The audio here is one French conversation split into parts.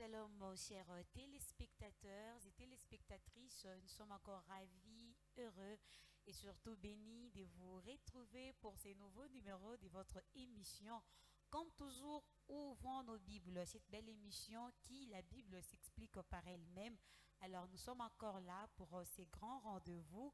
Shalom, chers téléspectateurs et téléspectatrices. Nous sommes encore ravis, heureux et surtout bénis de vous retrouver pour ces nouveaux numéros de votre émission. Comme toujours, ouvrons nos Bibles. Cette belle émission qui, la Bible s'explique par elle-même. Alors, nous sommes encore là pour ces grands rendez-vous.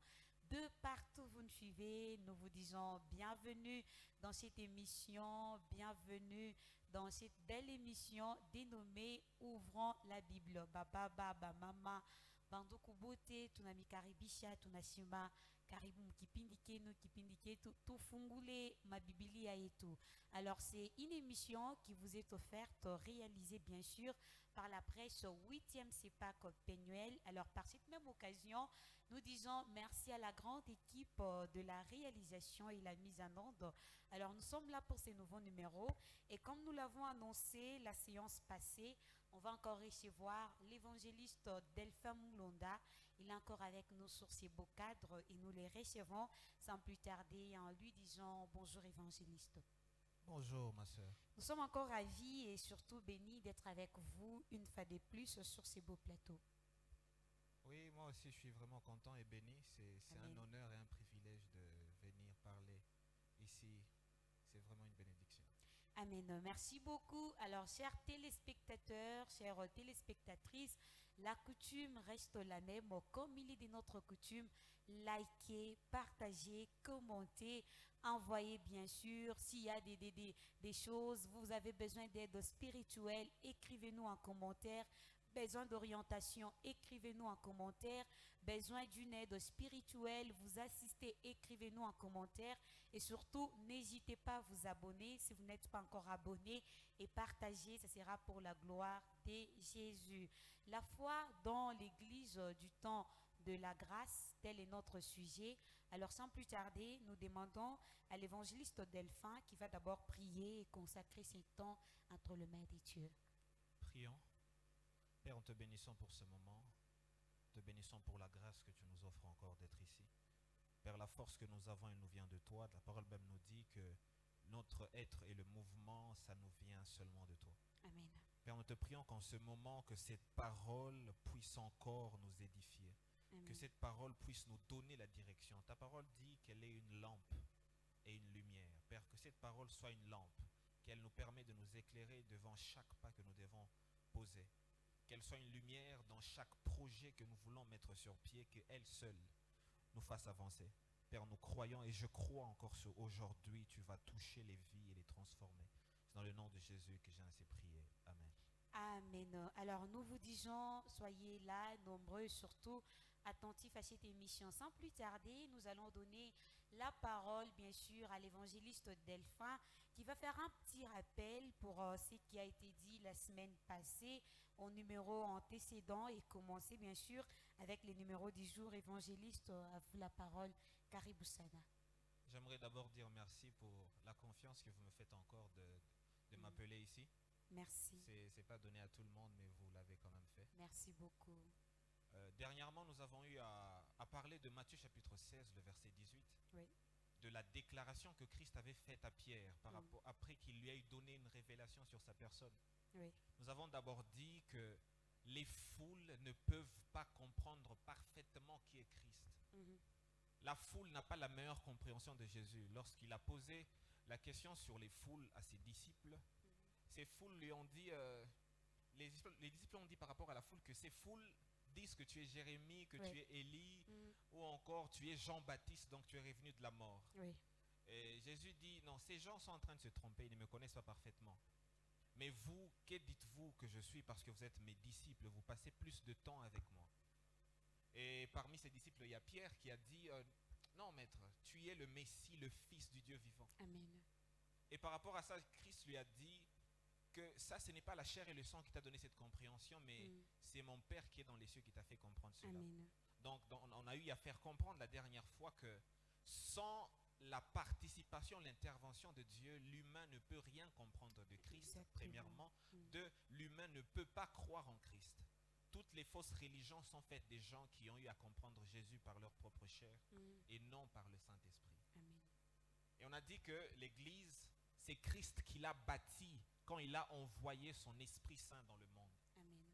De partout où vous nous suivez, nous vous disons bienvenue dans cette émission, bienvenue dans cette belle émission dénommée Ouvrons la Bible. Baba, baba, mama, banduku bote, tunamikaribisha, tunasema karibu mkipindi kenu, kipindi ketu, tufungule mabibilia yetu. Alors c'est une émission qui vous est offerte, réalisée bien sûr par la presse 8e CEPAC Peñuel. Alors par cette même occasion, nous disons merci à la grande équipe de la réalisation et la mise en onde. Alors nous sommes là pour ces nouveaux numéros et comme nous l'avons annoncé la séance passée, on va encore recevoir l'évangéliste Delphin Moulonda. Il est encore avec nous sur ces beaux cadres et nous les recevons sans plus tarder en lui disant bonjour évangéliste. Bonjour ma soeur. Nous sommes encore ravis et surtout bénis d'être avec vous une fois de plus sur ces beaux plateaux. Oui, moi aussi je suis vraiment content et béni. C'est un honneur et un privilège de venir parler ici. C'est vraiment une bénédiction. Amen. Merci beaucoup. Alors, chers téléspectateurs, chères téléspectatrices, la coutume reste la même. Comme il est de notre coutume, likez, partagez, commentez, envoyez bien sûr. S'il y a des choses, vous avez besoin d'aide spirituelle, écrivez-nous en commentaire. Besoin d'orientation, écrivez-nous en commentaire. Besoin d'une aide spirituelle, vous assistez, écrivez-nous en commentaire. Et surtout, n'hésitez pas à vous abonner si vous n'êtes pas encore abonné et partagez, ça sera pour la gloire de Jésus. La foi dans l'église du temps de la grâce, tel est notre sujet. Alors sans plus tarder, nous demandons à l'évangéliste Delphin qui va d'abord prier et consacrer ses temps entre les mains de Dieu. Prions. Père, nous te bénissons pour ce moment, te bénissons pour la grâce que tu nous offres encore d'être ici. Père, la force que nous avons, elle nous vient de toi. La parole même nous dit que notre être et le mouvement, ça nous vient seulement de toi. Amen. Père, nous te prions qu'en ce moment, que cette parole puisse encore nous édifier. Amen. Que cette parole puisse nous donner la direction. Ta parole dit qu'elle est une lampe et une lumière. Père, que cette parole soit une lampe, qu'elle nous permet de nous éclairer devant chaque pas que nous devons poser. Qu'elle soit une lumière dans chaque projet que nous voulons mettre sur pied, qu'elle seule nous fasse avancer. Père, nous croyons et je crois encore sur aujourd'hui, tu vas toucher les vies et les transformer. C'est dans le nom de Jésus que j'ai ainsi prié. Amen. Amen. Alors nous vous disons, soyez là, nombreux, surtout attentifs à cette émission. Sans plus tarder, nous allons donner la parole, bien sûr, à l'évangéliste Delphin, qui va faire un petit rappel pour ce qui a été dit la semaine passée au numéro antécédent et commencer, bien sûr, avec les numéros du jour. Évangéliste, à vous la parole. Karibu sana. J'aimerais d'abord dire merci pour la confiance que vous me faites encore de m'appeler ici. Merci. C'est pas donné à tout le monde, mais vous l'avez quand même fait. Merci beaucoup. Dernièrement, nous avons eu à parler de Matthieu chapitre 16, le verset 18. Oui. De la déclaration que Christ avait faite à Pierre par rapport, après qu'il lui ait donné une révélation sur sa personne. Oui. Nous avons d'abord dit que les foules ne peuvent pas comprendre parfaitement qui est Christ. La foule n'a pas la meilleure compréhension de Jésus. Lorsqu'il a posé la question sur les foules à ses disciples, ces foules lui ont dit, les disciples ont dit par rapport à la foule que ces foules disent que tu es Jérémie, que tu es Élie, ou encore tu es Jean-Baptiste, donc tu es revenu de la mort. Oui. Et Jésus dit, non, ces gens sont en train de se tromper, ils ne me connaissent pas parfaitement. Mais vous, que dites-vous que je suis parce que vous êtes mes disciples, vous passez plus de temps avec moi. Et parmi ces disciples, il y a Pierre qui a dit, non maître, tu es le Messie, le Fils du Dieu vivant. Amen. Et par rapport à ça, Christ lui a dit que ça, ce n'est pas la chair et le sang qui t'a donné cette compréhension, mais c'est mon Père qui est dans les cieux qui t'a fait comprendre cela. Amen. Donc, on a eu à faire comprendre la dernière fois que sans la participation, l'intervention de Dieu, l'humain ne peut rien comprendre de Christ. Exactement. Premièrement, l'humain ne peut pas croire en Christ. Toutes les fausses religions sont faites des gens qui ont eu à comprendre Jésus par leur propre chair et non par le Saint-Esprit. Amen. Et on a dit que l'Église, c'est Christ qui l'a bâtie quand il a envoyé son Esprit Saint dans le monde. Amen.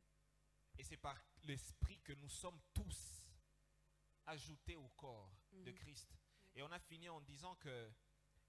Et c'est par l'Esprit que nous sommes tous ajoutés au corps de Christ. Et on a fini en disant que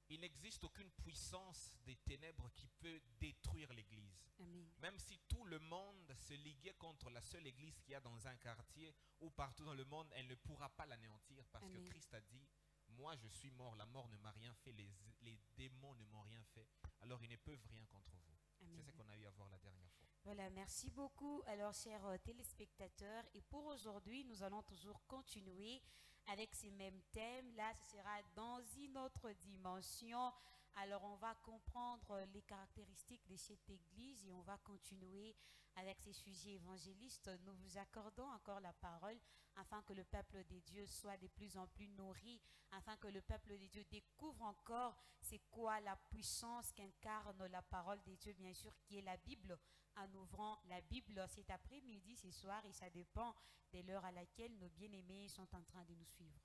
il n'existe aucune puissance des ténèbres qui peut détruire l'Église. Amen. Même si tout le monde se liguait contre la seule Église qu'il y a dans un quartier ou partout dans le monde, elle ne pourra pas l'anéantir parce Amen. que Christ a dit, moi je suis mort, la mort ne m'a rien fait, les démons ne m'ont rien fait, alors ils ne peuvent rien contre vous. Amen. C'est ce qu'on a eu à voir la dernière fois. Voilà, merci beaucoup. Alors, chers téléspectateurs, et pour aujourd'hui, nous allons toujours continuer avec ces mêmes thèmes. Là, ce sera dans une autre dimension. Alors, on va comprendre les caractéristiques de cette église et on va continuer avec ces sujets évangélistes. Nous vous accordons encore la parole afin que le peuple de Dieu soit de plus en plus nourri, afin que le peuple de Dieu découvre encore c'est quoi la puissance qu'incarne la parole de Dieu, bien sûr, qui est la Bible, en ouvrant la Bible cet après-midi, ce soir, et ça dépend de l'heure à laquelle nos bien-aimés sont en train de nous suivre.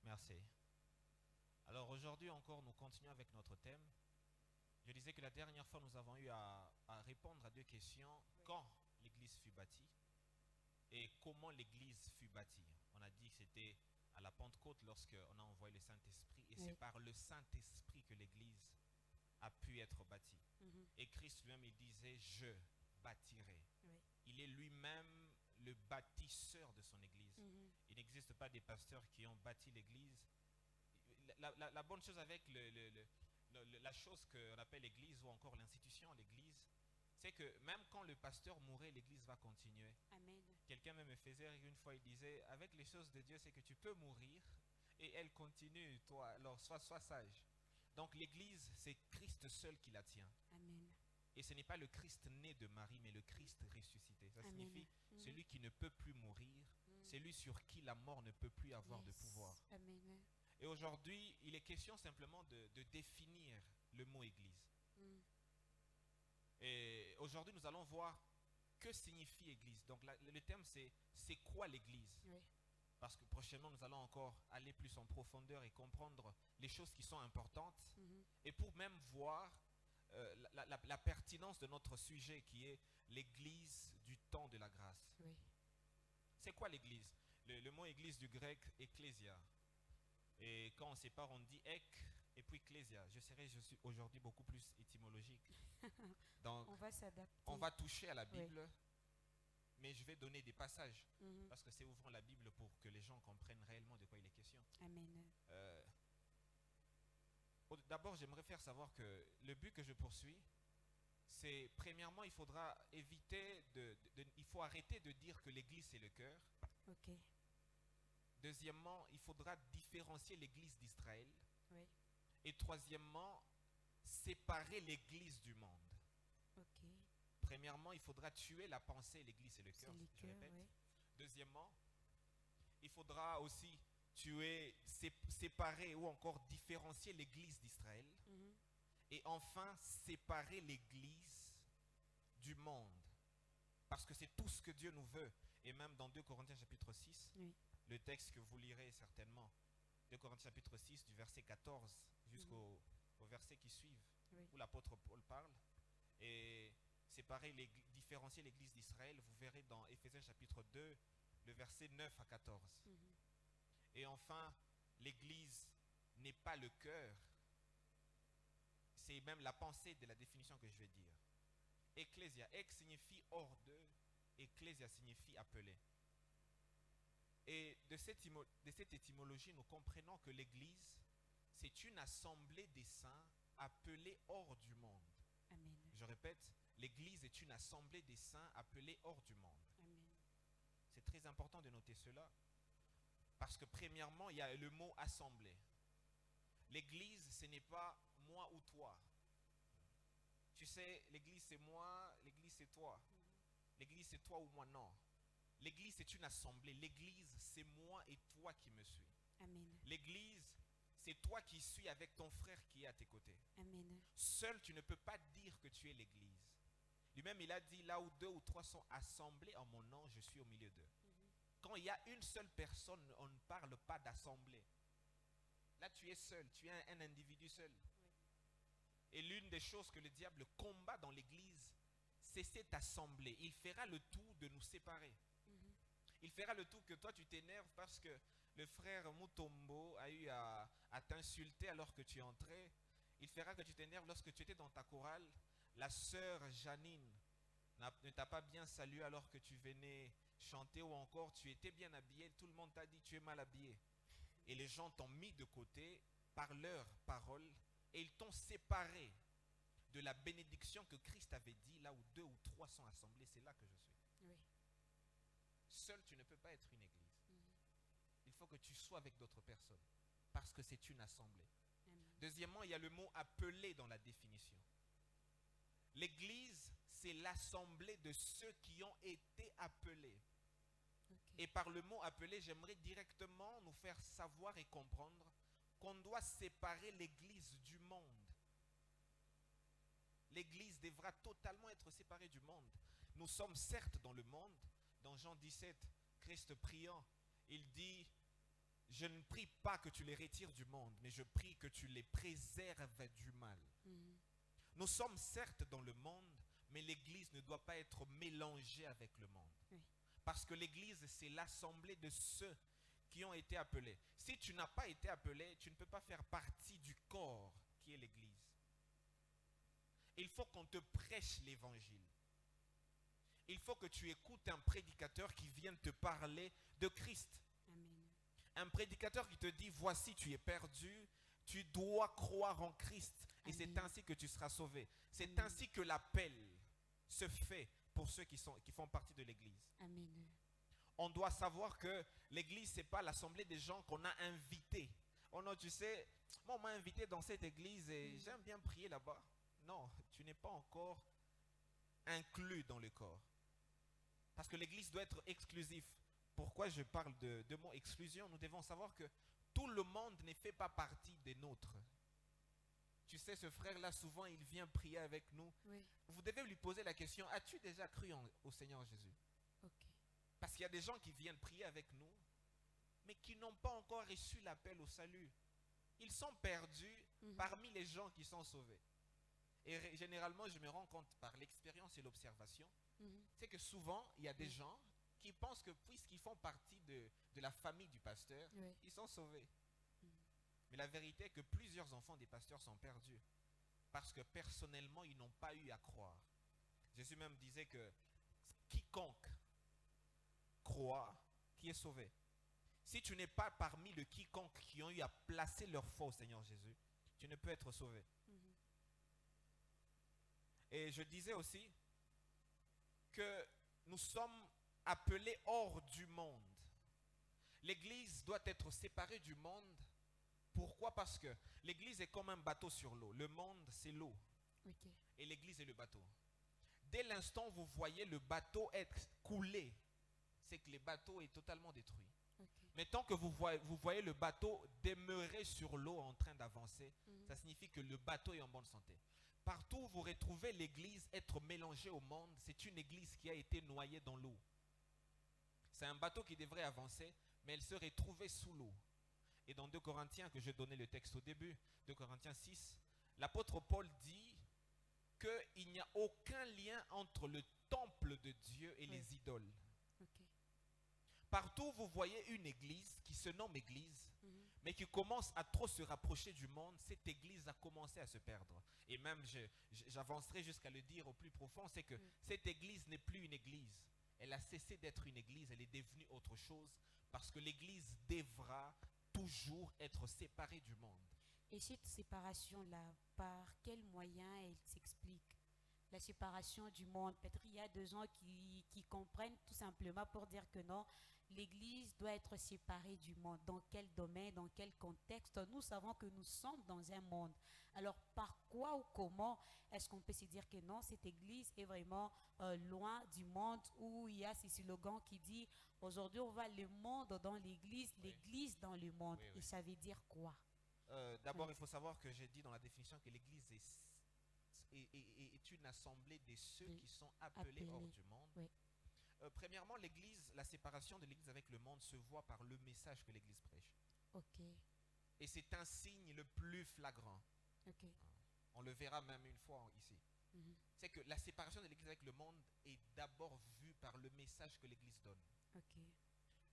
Merci. Alors aujourd'hui encore, nous continuons avec notre thème. Je disais que la dernière fois, nous avons eu à répondre à deux questions. Quand l'Église fut bâtie et comment l'Église fut bâtie. On a dit que c'était à la Pentecôte lorsqu'on a envoyé le Saint-Esprit. Et c'est par le Saint-Esprit que l'Église a pu être bâtie. Et Christ lui-même, il disait, je bâtirai. Il est lui-même le bâtisseur de son Église. Il n'existe pas des pasteurs qui ont bâti l'Église. La bonne chose avec la chose qu'on appelle l'Église ou encore l'institution, l'Église, c'est que même quand le pasteur mourrait, l'Église va continuer. Amen. Quelqu'un même me faisait rire une fois, il disait, avec les choses de Dieu, c'est que tu peux mourir et elle continue, toi, alors sois sage. Donc l'Église, c'est Christ seul qui la tient. Amen. Et ce n'est pas le Christ né de Marie, mais le Christ ressuscité. Ça Amen. signifie celui qui ne peut plus mourir, celui sur qui la mort ne peut plus avoir de pouvoir. Amen. Et aujourd'hui, il est question simplement de définir le mot Église. Et aujourd'hui, nous allons voir que signifie Église. Donc le thème, c'est quoi l'Église? Parce que prochainement, nous allons encore aller plus en profondeur et comprendre les choses qui sont importantes. Et pour même voir la pertinence de notre sujet qui est l'Église du temps de la grâce. C'est quoi l'Église? Le mot Église du grec, ecclésia. Et quand on sépare, on dit ek et puis ecclésia. Je suis aujourd'hui beaucoup plus étymologique. Donc, on va s'adapter. On va toucher à la Bible, mais je vais donner des passages. Parce que c'est ouvrant la Bible pour que les gens comprennent réellement de quoi il est question. Amen. D'abord, j'aimerais faire savoir que le but que je poursuis, c'est premièrement, il faudra éviter il faut arrêter de dire que l'Église c'est le cœur. Deuxièmement, il faudra différencier l'Église d'Israël. Et troisièmement, séparer l'Église du monde. Premièrement, il faudra tuer la pensée, l'Église c'est le cœur, je répète. Deuxièmement, il faudra aussi tuer, séparer ou encore différencier l'Église d'Israël. Et enfin, séparer l'Église du monde. Parce que c'est tout ce que Dieu nous veut. Et même dans 2 Corinthiens chapitre 6, le texte que vous lirez certainement, 2 Corinthiens chapitre 6 du verset 14 jusqu'au verset qui suivent, où l'apôtre Paul parle. Et séparer, différencier l'Église d'Israël, vous verrez dans Éphésiens chapitre 2, le verset 9 à 14. Et enfin, l'Église n'est pas le cœur, c'est même la pensée de la définition que je vais dire. Ecclésia, ek signifie hors d'eux, ecclésia signifie appelé. Et de cette étymologie, nous comprenons que l'Église, c'est une assemblée des saints appelés hors du monde. Amen. Je répète, l'Église est une assemblée des saints appelés hors du monde. Amen. C'est très important de noter cela. Parce que premièrement, il y a le mot assemblée. L'Église, ce n'est pas moi ou toi. Tu sais, l'Église c'est moi, l'Église c'est toi. L'Église c'est toi ou moi, non. L'Église c'est une assemblée. L'Église c'est moi et toi qui me suis. Amen. L'Église c'est toi qui suis avec ton frère qui est à tes côtés. Amen. Seul tu ne peux pas dire que tu es l'Église. Lui-même il a dit, là où 2 ou 3 sont assemblés en mon nom, je suis au milieu d'eux. Quand il y a une seule personne, on ne parle pas d'assemblée. Là tu es seul, tu es un individu seul. Et l'une des choses que le diable combat dans l'Église, c'est cette assemblée. Il fera le tout de nous séparer. Mhm. Il fera le tout que toi tu t'énerves parce que le frère Mutombo a eu à t'insulter alors que tu es entré. Il fera que tu t'énerves lorsque tu étais dans ta chorale. La sœur Janine ne t'a pas bien salué alors que tu venais chanter, ou encore tu étais bien habillé. Tout le monde t'a dit tu es mal habillé. Et les gens t'ont mis de côté par leurs paroles et ils t'ont séparé de la bénédiction que Christ avait dit, là où 2 ou 3 sont assemblés, c'est là que je suis. Oui. Seul, tu ne peux pas être une église. Mhm. Il faut que tu sois avec d'autres personnes, parce que c'est une assemblée. Amen. Deuxièmement, il y a le mot appelé dans la définition. L'église, c'est l'assemblée de ceux qui ont été appelés. Ok. Et par le mot appelé, j'aimerais directement nous faire savoir et comprendre qu'on doit séparer l'église du monde. L'église devra totalement être séparée du monde. Nous sommes certes dans le monde. Dans Jean 17, Christ priant, il dit: je ne prie pas que tu les retires du monde, mais je prie que tu les préserves du mal. Mhm. Nous sommes certes dans le monde, mais l'église ne doit pas être mélangée avec le monde. Oui. Parce que l'église, c'est l'assemblée de ceux qui ont été appelés. Si tu n'as pas été appelé, tu ne peux pas faire partie du corps qui est l'église. Il faut qu'on te prêche l'évangile. Il faut que tu écoutes un prédicateur qui vienne te parler de Christ. Amen. Un prédicateur qui te dit: voici, tu es perdu, tu dois croire en Christ. Et c'est Amen. ainsi que tu seras sauvé. C'est Amen. ainsi que l'appel se fait pour ceux qui font partie de l'église. Amen. On doit savoir que l'église, ce n'est pas l'assemblée des gens qu'on a invités. Oh non, tu sais, moi on m'a invité dans cette église et j'aime bien prier là-bas. Non, tu n'es pas encore inclus dans le corps. Parce que l'église doit être exclusive. Pourquoi je parle de mot exclusion? Nous devons savoir que tout le monde ne fait pas partie des nôtres. Tu sais, ce frère-là, souvent, il vient prier avec nous. Oui. Vous devez lui poser la question: as-tu déjà cru au Seigneur Jésus? Ok. Parce qu'il y a des gens qui viennent prier avec nous, mais qui n'ont pas encore reçu l'appel au salut. Ils sont perdus Mhm. parmi les gens qui sont sauvés. Et généralement, je me rends compte par l'expérience et l'observation, Mhm. c'est que souvent, il y a des Oui. gens qui pensent que puisqu'ils font partie de la famille du pasteur, Oui. ils sont sauvés. Mhm. Mais la vérité est que plusieurs enfants des pasteurs sont perdus parce que personnellement, ils n'ont pas eu à croire. Jésus même disait que quiconque croit, qui est sauvé. Si tu n'es pas parmi le quiconque qui ont eu à placer leur foi au Seigneur Jésus, tu ne peux être sauvé. Mhm. Et je disais aussi que nous sommes appelés hors du monde. L'église doit être séparée du monde. Pourquoi? Parce que l'église est comme un bateau sur l'eau. Le monde, c'est l'eau. Ok. Et l'église est le bateau. Dès l'instant où vous voyez le bateau être coulé, c'est que le bateau est totalement détruit. Ok. Mais tant que vous voyez le bateau demeurer sur l'eau en train d'avancer, Mhm. ça signifie que le bateau est en bonne santé. Partout où vous retrouvez l'église être mélangée au monde, c'est une église qui a été noyée dans l'eau. C'est un bateau qui devrait avancer, mais elle se retrouvait sous l'eau. Et dans 2 Corinthiens, que je donnais le texte au début, 2 Corinthiens 6, l'apôtre Paul dit qu'il n'y a aucun lien entre le temple de Dieu et Oui. les idoles. Ok. Partout où vous voyez une église qui se nomme église, Mhm. mais qui commence à trop se rapprocher du monde, cette église a commencé à se perdre. Et même, j'avancerai jusqu'à le dire au plus profond, c'est que cette église n'est plus une église. Elle a cessé d'être une église, elle est devenue autre chose, parce que l'église devra toujours être séparée du monde. Et cette séparation-là, par quels moyens elle s'explique? La séparation du monde. Peut-être il y a des gens qui comprennent tout simplement pour dire que non, l'Église doit être séparée du monde. Dans quel domaine, dans quel contexte? Nous savons que nous sommes dans un monde. Alors par quoi ou comment est-ce qu'on peut se dire que non, cette Église est vraiment loin du monde, où il y a ce slogan qui dit aujourd'hui on va le monde dans l'Église, Oui. l'Église dans le monde. Oui, oui. Et ça veut dire quoi? D'abord, Oui. il faut savoir que j'ai dit dans la définition que l'église est une assemblée de ceux Oui. qui sont appelés hors Appelés. du monde. Oui. Premièrement, l'église, la séparation de l'église avec le monde se voit par le message que l'église prêche. Ok. Et c'est un signe le plus flagrant. Ok. On le verra même une fois ici. Mhm. C'est que la séparation de l'Église avec le monde est d'abord vue par le message que l'Église donne. Ok.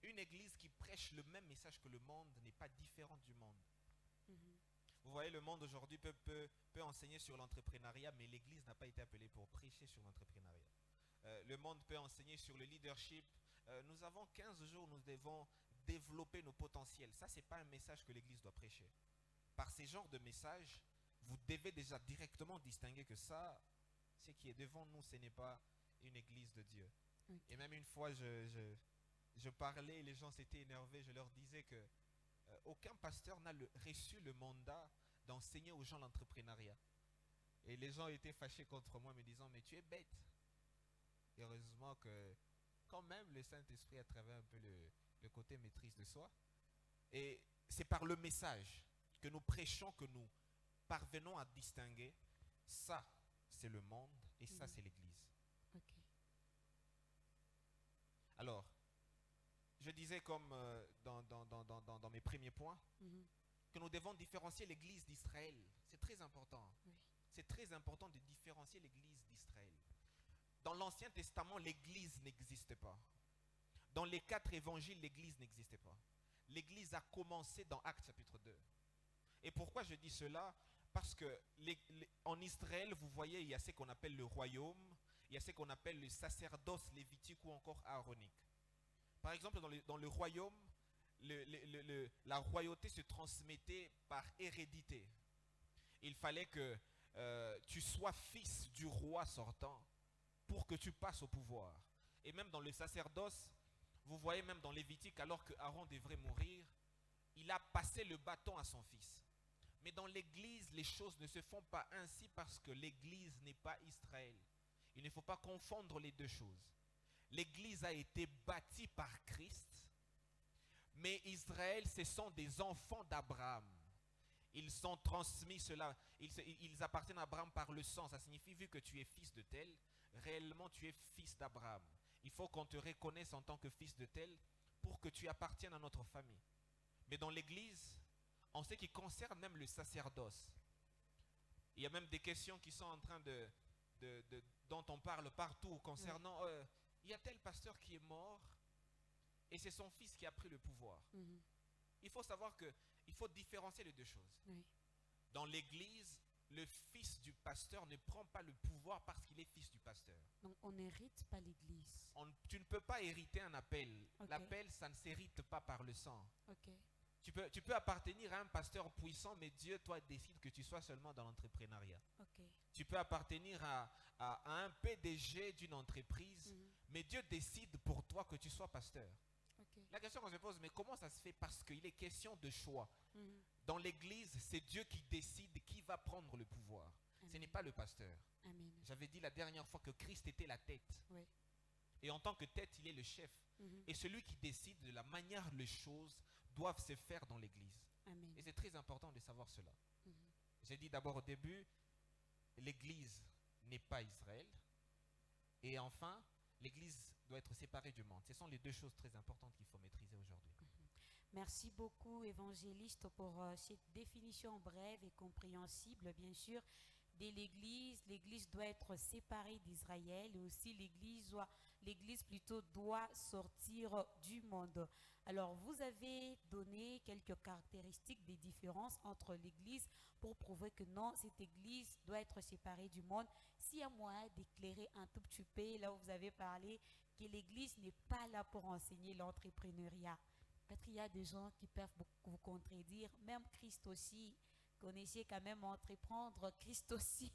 Une Église qui prêche le même message que le monde n'est pas différente du monde. Mhm. Vous voyez, le monde aujourd'hui peut enseigner sur l'entrepreneuriat, mais l'Église n'a pas été appelée pour prêcher sur l'entrepreneuriat. Le monde peut enseigner sur le leadership. Nous avons 15 jours, nous devons développer nos potentiels. Ça, ce n'est pas un message que l'Église doit prêcher. Par ces genres de messages, vous devez déjà directement distinguer que ça, ce qui est devant nous, ce n'est pas une Église de Dieu. Ok. Et même une fois, je parlais, les gens s'étaient énervés, je leur disais que aucun pasteur n'a reçu le mandat d'enseigner aux gens l'entrepreneuriat. Et les gens étaient fâchés contre moi, me disant, mais tu es bête. Et heureusement que quand même le Saint-Esprit a travaillé un peu le côté maîtrise de soi. Et c'est par le message que nous prêchons que nous parvenons à distinguer ça, c'est le monde, et ça, Mhm. c'est l'Église. Ok. Alors, je disais comme dans mes premiers points, Mhm. que nous devons différencier l'Église d'Israël. C'est très important. Oui. C'est très important de différencier l'Église d'Israël. Dans l'Ancien Testament, l'Église n'existait pas. Dans les 4 évangiles, l'Église n'existait pas. L'Église a commencé dans Actes chapitre 2. Et pourquoi je dis cela? Parce que en Israël, vous voyez, il y a ce qu'on appelle le royaume, il y a ce qu'on appelle le sacerdoce lévitique ou encore aaronique. Par exemple, dans le royaume, la royauté se transmettait par hérédité. Il fallait que tu sois fils du roi sortant pour que tu passes au pouvoir. Et même dans le sacerdoce, vous voyez même dans Lévitique, alors que Aaron devrait mourir, il a passé le bâton à son fils. Mais dans l'Église, les choses ne se font pas ainsi parce que l'Église n'est pas Israël. Il ne faut pas confondre les deux choses. L'Église a été bâtie par Christ, mais Israël, ce sont des enfants d'Abraham. Ils sont transmis cela, ils appartiennent à Abraham par le sang. Ça signifie, vu que tu es fils de tel, réellement tu es fils d'Abraham. Il faut qu'on te reconnaisse en tant que fils de tel pour que tu appartiennes à notre famille. Mais dans l'Église, en ce qui concerne même le sacerdoce, il y a même des questions qui sont en train dont on parle partout concernant, il y a tel pasteur qui est mort et c'est son fils qui a pris le pouvoir. Mhm. Il faut savoir qu'il faut différencier les deux choses. Oui. Dans l'Église, le fils du pasteur ne prend pas le pouvoir parce qu'il est fils du pasteur. Donc, on n'hérite pas l'Église. Tu ne peux pas hériter un appel. Ok. L'appel, ça ne s'hérite pas par le sang. Ok. Tu peux appartenir à un pasteur puissant, mais Dieu, toi, décide que tu sois seulement dans l'entrepreneuriat. Ok. Tu peux appartenir à un PDG d'une entreprise, Mhm. mais Dieu décide pour toi que tu sois pasteur. Ok. La question qu'on se pose, mais comment ça se fait? Parce qu'il est question de choix. Mhm. Dans l'Église, c'est Dieu qui décide qui va prendre le pouvoir. Ce Amen. n'est pas le pasteur. Amen. J'avais dit la dernière fois que Christ était la tête. Oui. Et en tant que tête, il est le chef. Mhm. Et celui qui décide de la manière dont les choses doivent se faire dans l'Église. Amen. Et c'est très important de savoir cela. Mhm. J'ai dit d'abord au début, l'Église n'est pas Israël. Et enfin, l'Église doit être séparée du monde. Ce sont les deux choses très importantes qu'il faut maîtriser aujourd'hui. Merci beaucoup, évangéliste, pour cette définition brève et compréhensible, bien sûr, de l'Église. L'Église doit être séparée d'Israël et aussi l'Église plutôt doit sortir du monde. Alors, vous avez donné quelques caractéristiques des différences entre l'Église pour prouver que non, cette Église doit être séparée du monde. S'il y a moyen d'éclairer un tout petit peu, là où vous avez parlé que l'Église n'est pas là pour enseigner l'entrepreneuriat. Peut-être qu'il y a des gens qui peuvent vous contredire. Même Christ aussi, connaissez quand même entreprendre. Christ aussi,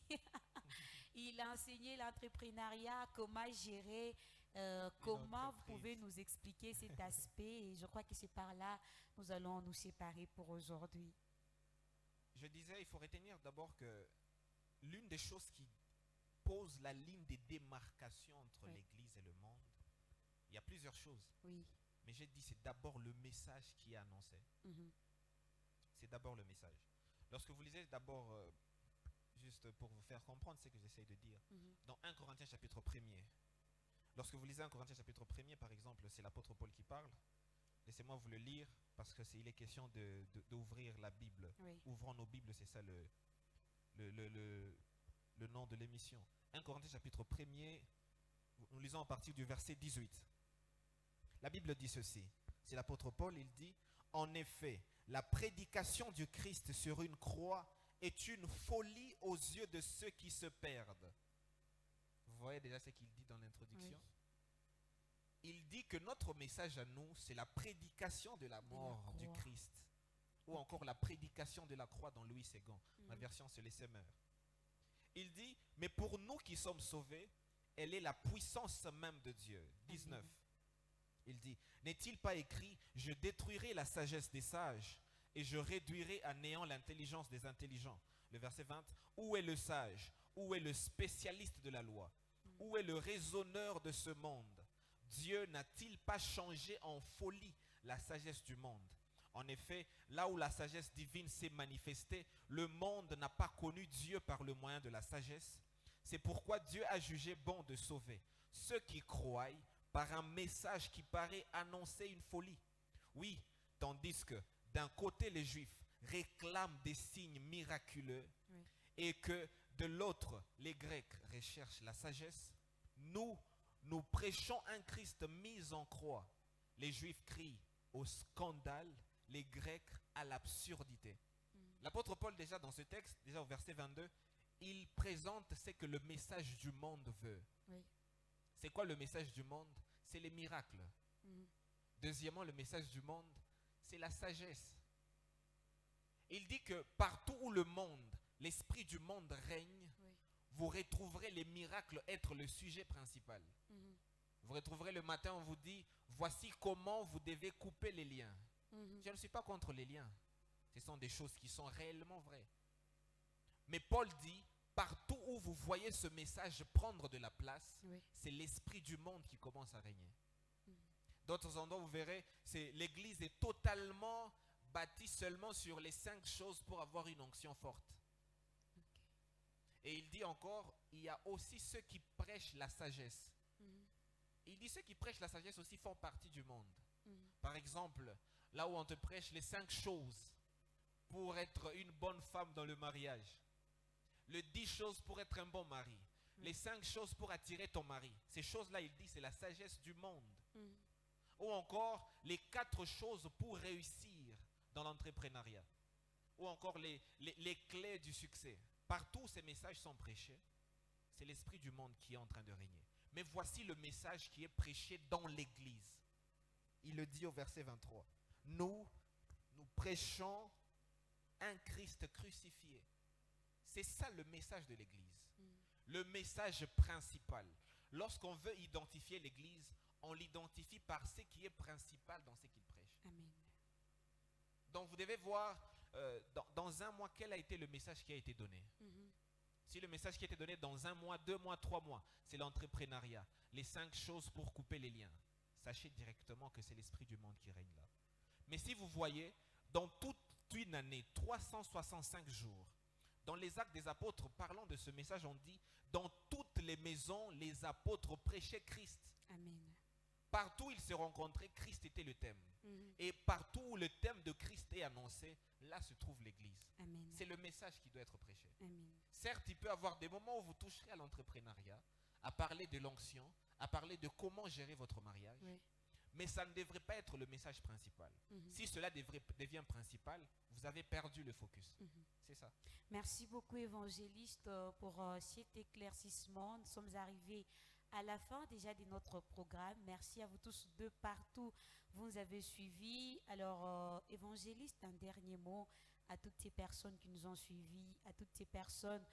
il a enseigné l'entrepreneuriat, comment gérer, comment vous pouvez nous expliquer cet aspect. Et je crois que c'est par là que nous allons nous séparer pour aujourd'hui. Je disais, il faut retenir d'abord que l'une des choses qui pose la ligne de démarcation entre Oui. l'Église et le monde, il y a plusieurs choses. Oui. Mais j'ai dit, c'est d'abord le message qui est annoncé. Mhm. C'est d'abord le message. Lorsque vous lisez d'abord, juste pour vous faire comprendre ce que j'essaie de dire, Mhm. dans 1 Corinthiens chapitre 1er, lorsque vous lisez 1 Corinthiens chapitre 1er, par exemple, c'est l'apôtre Paul qui parle. Laissez-moi vous le lire, parce qu'il est question d'ouvrir la Bible. Oui. Ouvrons nos Bibles, c'est ça le le nom de l'émission. 1 Corinthiens chapitre 1er, nous lisons à partir du verset 18. La Bible dit ceci. C'est l'apôtre Paul, il dit « En effet, la prédication du Christ sur une croix est une folie aux yeux de ceux qui se perdent. » Vous voyez déjà ce qu'il dit dans l'introduction? Oui. Il dit que notre message à nous, c'est la prédication de la mort du Christ. Ou encore la prédication de la croix dans Louis II. Ma version, c'est les semeurs. Il dit, mais pour nous qui sommes sauvés, elle est la puissance même de Dieu. 19. Il dit, n'est-il pas écrit, je détruirai la sagesse des sages et je réduirai à néant l'intelligence des intelligents. Le verset 20, où est le sage? Où est le spécialiste de la loi? Où est le raisonneur de ce monde? Dieu n'a-t-il pas changé en folie la sagesse du monde? En effet, là où la sagesse divine s'est manifestée, le monde n'a pas connu Dieu par le moyen de la sagesse. C'est pourquoi Dieu a jugé bon de sauver ceux qui croient par un message qui paraît annoncer une folie. Oui, tandis que d'un côté les Juifs réclament des signes miraculeux et que de l'autre les Grecs recherchent la sagesse, nous prêchons un Christ mis en croix. Les Juifs crient au scandale, les Grecs à l'absurdité. L'apôtre Paul, déjà dans ce texte, déjà au verset 22, il présente ce que le message du monde veut. Oui. C'est quoi le message du monde? C'est les miracles. Deuxièmement, le message du monde, c'est la sagesse. Il dit que partout où le monde, l'esprit du monde règne, vous retrouverez les miracles être le sujet principal. Vous retrouverez le matin, on vous dit, voici comment vous devez couper les liens. Je ne suis pas contre les liens. Ce sont des choses qui sont réellement vraies. Mais Paul dit, partout où vous voyez ce message prendre de la place, c'est l'esprit du monde qui commence à régner. D'autres endroits, vous verrez, l'église est totalement bâtie seulement sur les 5 choses pour avoir une onction forte. Et il dit encore, il y a aussi ceux qui prêchent la sagesse. Il dit ceux qui prêchent la sagesse aussi font partie du monde. Par exemple, là où on te prêche les 5 choses pour être une bonne femme dans le mariage. Les 10 choses pour être un bon mari. Les 5 choses pour attirer ton mari. Ces choses-là, il dit, c'est la sagesse du monde. Ou encore, les 4 choses pour réussir dans l'entrepreneuriat. Ou encore, les clés du succès. Partout où ces messages sont prêchés, c'est l'esprit du monde qui est en train de régner. Mais voici le message qui est prêché dans l'église. Il le dit au verset 23. Nous prêchons un Christ crucifié. C'est ça le message de l'église. Le message principal. Lorsqu'on veut identifier l'église, on l'identifie par ce qui est principal dans ce qu'il prêche. Amen. Donc vous devez voir dans un mois quel a été le message qui a été donné. Si le message qui a été donné dans 1 mois, 2 mois, 3 mois, c'est l'entrepreneuriat, les 5 choses pour couper les liens, sachez directement que c'est l'esprit du monde qui règne là. Mais si vous voyez, dans toute une année, 365 jours, dans les Actes des Apôtres, parlant de ce message, on dit, dans toutes les maisons, les apôtres prêchaient Christ. Amen. Partout où ils se rencontraient, Christ était le thème. Et partout où le thème de Christ est annoncé, là se trouve l'église. C'est le message qui doit être prêché. Amen. Certes, il peut y avoir des moments où vous toucherez à l'entrepreneuriat, à parler de l'onction, à parler de comment gérer votre mariage. Mais ça ne devrait pas être le message principal. Si cela devient principal, vous avez perdu le focus. C'est ça. Merci beaucoup, évangéliste, pour cet éclaircissement. Nous sommes arrivés à la fin déjà de notre programme. Merci à vous tous de partout. Vous nous avez suivis. Alors, évangéliste, un dernier mot à toutes ces personnes qui nous ont suivis, à toutes ces personnes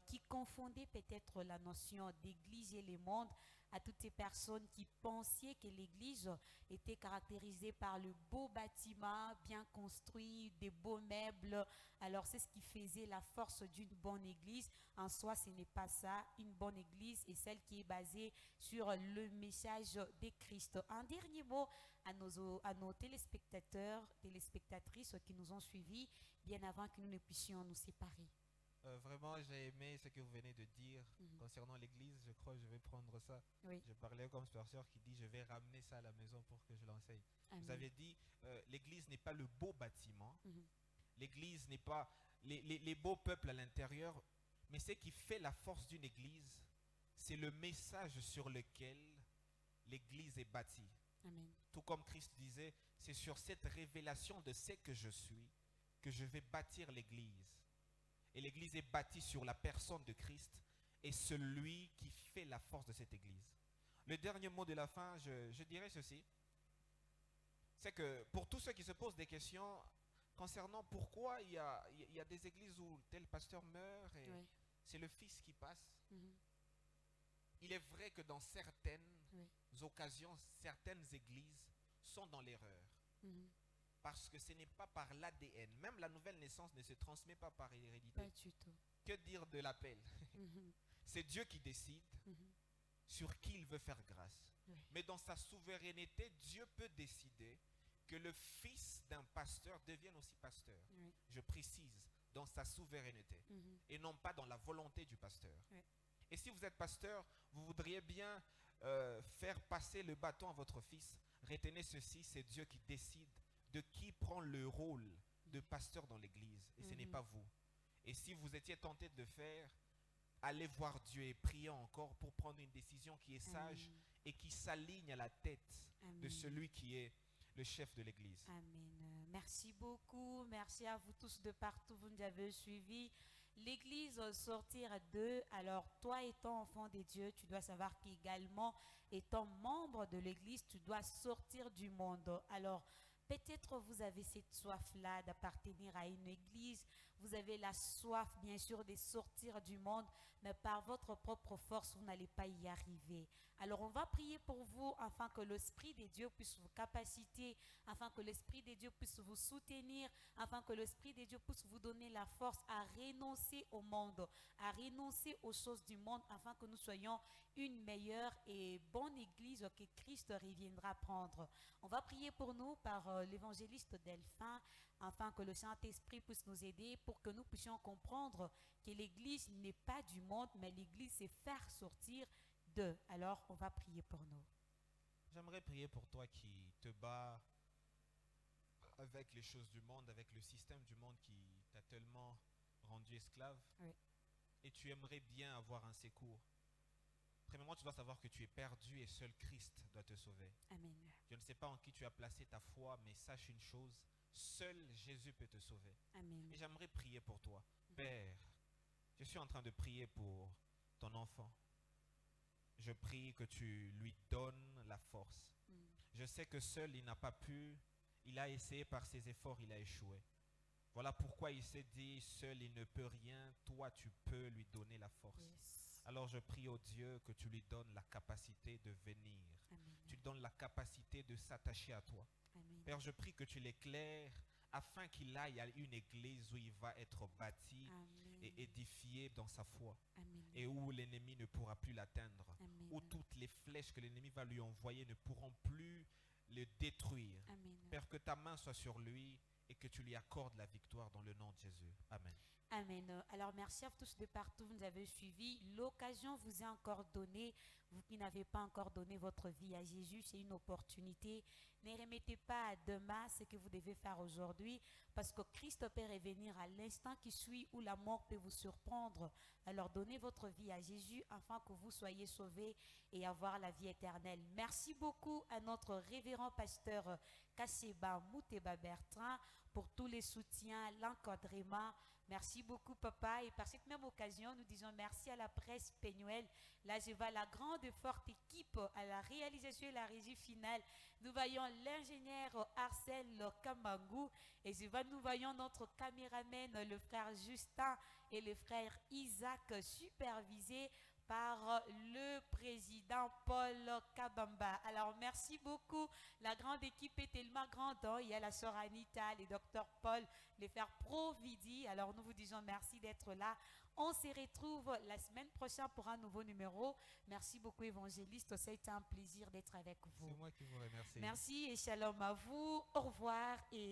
qui confondaient peut-être la notion d'église et le monde, à toutes ces personnes qui pensaient que l'église était caractérisée par le beau bâtiment bien construit, des beaux meubles. Alors c'est ce qui faisait la force d'une bonne église. En soi, ce n'est pas ça. Une bonne église est celle qui est basée sur le message de Christ. Un dernier mot à nos téléspectateurs, téléspectatrices qui nous ont suivis bien avant que nous ne puissions nous séparer. Vraiment, j'ai aimé ce que vous venez de dire concernant l'église. Je crois que je vais prendre ça. Je parlais comme pasteur qui dit je vais ramener ça à la maison pour que je l'enseigne. Vous avez dit l'église n'est pas le beau bâtiment. L'église n'est pas les beaux peuples à l'intérieur, Mais ce qui fait la force d'une église, c'est le message sur lequel l'église est bâtie. Amen. Tout comme Christ disait, c'est sur cette révélation de ce que je suis que je vais bâtir l'église. Et l'église est bâtie sur la personne de Christ et celui qui fait la force de cette église. Le dernier mot de la fin, je dirais ceci. C'est que pour tous ceux qui se posent des questions concernant pourquoi il y a des églises où tel pasteur meurt et Oui. c'est le fils qui passe, Mhm. il est vrai que dans certaines Oui. occasions, certaines églises sont dans l'erreur. Mhm. Parce que ce n'est pas par l'ADN. Même la nouvelle naissance ne se transmet pas par hérédité. Pas du tout. Que dire de l'appel? Mhm. C'est Dieu qui décide Mhm. sur qui il veut faire grâce. Oui. Mais dans sa souveraineté, Dieu peut décider que le fils d'un pasteur devienne aussi pasteur. Oui. Je précise, dans sa souveraineté. Mhm. Et non pas dans la volonté du pasteur. Oui. Et si vous êtes pasteur, vous voudriez bien faire passer le bâton à votre fils. Retenez ceci, c'est Dieu qui décide de qui prend le rôle de pasteur dans l'église. Et ce n'est pas vous. Et si vous étiez tenté de le faire, allez voir Dieu et priez encore pour prendre une décision qui est sage Amen. et qui s'aligne à la tête de Amen. celui qui est le chef de l'église. Amen. Merci beaucoup. Merci à vous tous de partout. Vous nous avez suivis. L'église sortir d'eux. Alors, toi étant enfant de Dieu, tu dois savoir qu'également, étant membre de l'église, tu dois sortir du monde. Alors, peut-être vous avez cette soif-là d'appartenir à une église. Vous avez la soif, bien sûr, de sortir du monde, mais par votre propre force, vous n'allez pas y arriver. Alors, on va prier pour vous afin que l'Esprit de Dieu puisse vous capaciter, afin que l'Esprit de Dieu puisse vous soutenir, afin que l'Esprit de Dieu puisse vous donner la force à renoncer au monde, à renoncer aux choses du monde, afin que nous soyons une meilleure et bonne église que Christ reviendra prendre. On va prier pour nous par l'évangéliste Delphin, afin que le Saint-Esprit puisse nous aider pour que nous puissions comprendre que l'église n'est pas du monde, mais l'église c'est faire sortir d'eux. Alors, on va prier pour nous. J'aimerais prier pour toi qui te bats avec les choses du monde, avec le système du monde qui t'a tellement rendu esclave. Oui. Et tu aimerais bien avoir un secours. Premièrement, tu dois savoir que tu es perdu et seul Christ doit te sauver. Amen. Je ne sais pas en qui tu as placé ta foi, mais sache une chose, seul Jésus peut te sauver. Amen. Et j'aimerais prier pour toi. Père, je suis en train de prier pour ton enfant. Je prie que tu lui donnes la force. Mm. Je sais que seul il n'a pas pu, il a essayé par ses efforts, il a échoué. Voilà pourquoi il s'est dit, seul il ne peut rien, toi tu peux lui donner la force. Yes. Alors je prie au Dieu que tu lui donnes la capacité de venir. Amen. Tu lui donnes la capacité de s'attacher à toi. Amen. Père, je prie que tu l'éclaires afin qu'il aille à une église où il va être bâti Amen. et édifié dans sa foi. Amen. Et où l'ennemi ne pourra plus l'atteindre. Amen. Où toutes les flèches que l'ennemi va lui envoyer ne pourront plus le détruire. Amen. Père, que ta main soit sur lui et que tu lui accordes la victoire dans le nom de Jésus. Amen. Amen. Alors, merci à vous tous de partout. Vous nous avez suivis. L'occasion vous est encore donnée. Vous qui n'avez pas encore donné votre vie à Jésus, c'est une opportunité. Ne remettez pas à demain ce que vous devez faire aujourd'hui, parce que Christ peut revenir à l'instant qui suit où la mort peut vous surprendre. Alors, donnez votre vie à Jésus afin que vous soyez sauvés et avoir la vie éternelle. Merci beaucoup à notre révérend pasteur Kasseba Mouteba Bertrand pour tous les soutiens, l'encadrement. Merci beaucoup, papa. Et par cette même occasion, nous disons merci à la presse Peñuel. Là, je vois la grande et forte équipe à la réalisation et la régie finale. Nous voyons l'ingénieur Arsène Kamangou. Et nous voyons notre caméraman, le frère Justin et le frère Isaac, supervisé par le président Paul Kabamba. Alors, merci beaucoup. La grande équipe est tellement grande. Hein? Il y a la sœur Anita, le docteur Paul, les frères Providi. Alors, nous vous disons merci d'être là. On se retrouve la semaine prochaine pour un nouveau numéro. Merci beaucoup, évangéliste. Ça a été un plaisir d'être avec vous. C'est moi qui vous remercie. Merci et shalom à vous. Au revoir et